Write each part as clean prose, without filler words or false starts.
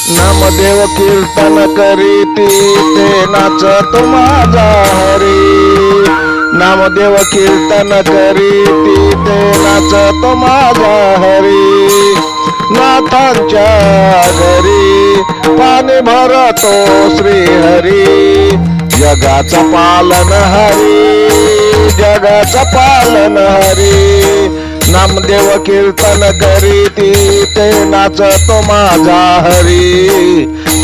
नामदेव कीर्तन करीती ते नाचतो माझा हरी. नामदेव कीर्तन करीती ते नाचतो माझा हरी. नाथांच्या घरी पाणी भरतो श्री हरी. जगाचा पालन हरी, जगाचा पालन हरी. नामदेव कीर्तन करीती ते नाचतो माझा हरी.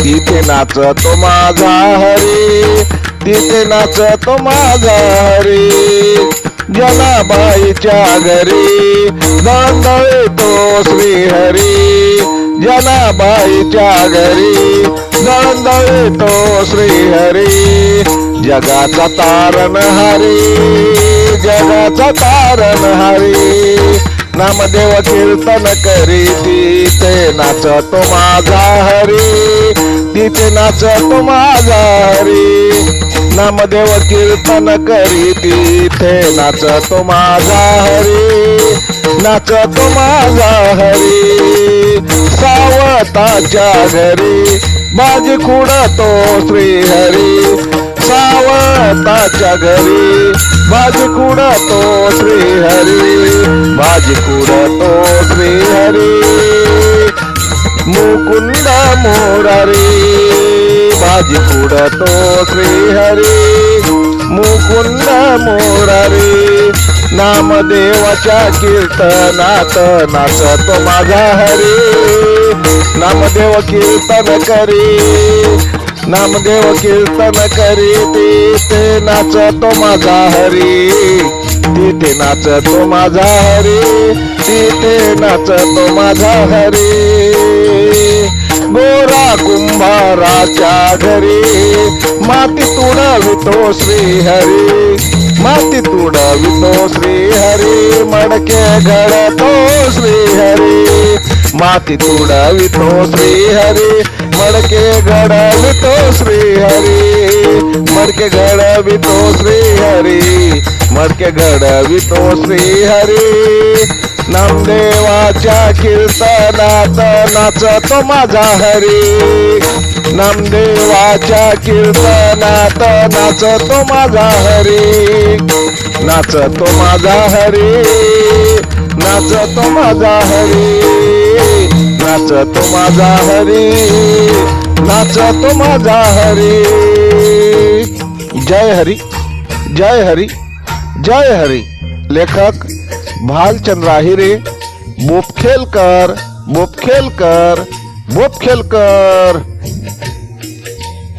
तिथे नाचतो माझा हरी, तिथे नाचतो माझा हरी. जनाबाईच्या घरी दळतो श्री हरी. जनाबाईच्या घरी दळतो श्री हरी. जगाचा तारण हरी, जगाचा तारण हरी. नामदेव कीर्तन करीती ते नाचतो माझा हरी. तिथे नाचतो माझा हरी. नामदेव कीर्तन करीती ते नाचतो माझा हरी. नाचतो माझा हरी. सावताच्या घरी बाजी खुडतो श्री हरी. सावताच्या घरी बाजी खुडतो श्री हरी. बाजी खुडतो श्री हरी. मुकुंद मुरारी बाजी खुडतो श्री हरी. मुकुंद मुरारी. नामदेवाच्या कीर्तनात नाचतो माझा हरी. नामदेव कीर्तन करी, नामदेव कीर्तन करीती ते नाचतो माझा हरी. तिथे नाचतो माझा हरी, तिथे नाचतो माझा हरी. गोरा कुंभाराच्या घरी माती तुडवितो श्री हरी. माती तुडवितो श्री हरी. मडके घडतो श्री हरी. माती तुडवितो श्री हरी. मडके घडवितो श्री हरी. मडके घडवितो श्री हरी. मडके घडवितो श्री हरी. नामदेवाच्या कीर्तनात नाचतो माझा हरी. नामदेवाच्या कीर्तनात नाचतो माझा हरी. नाचतो माझा हरी. नाचतो माझा हरी. नाचतो माझा हरी. नाचतो माझा हरी. जय हरी, जय हरी, जय हरी. लेखक भालचंद्र आहिरे. बोपखेलकर, बोपखेलकर, बोपखेलकर.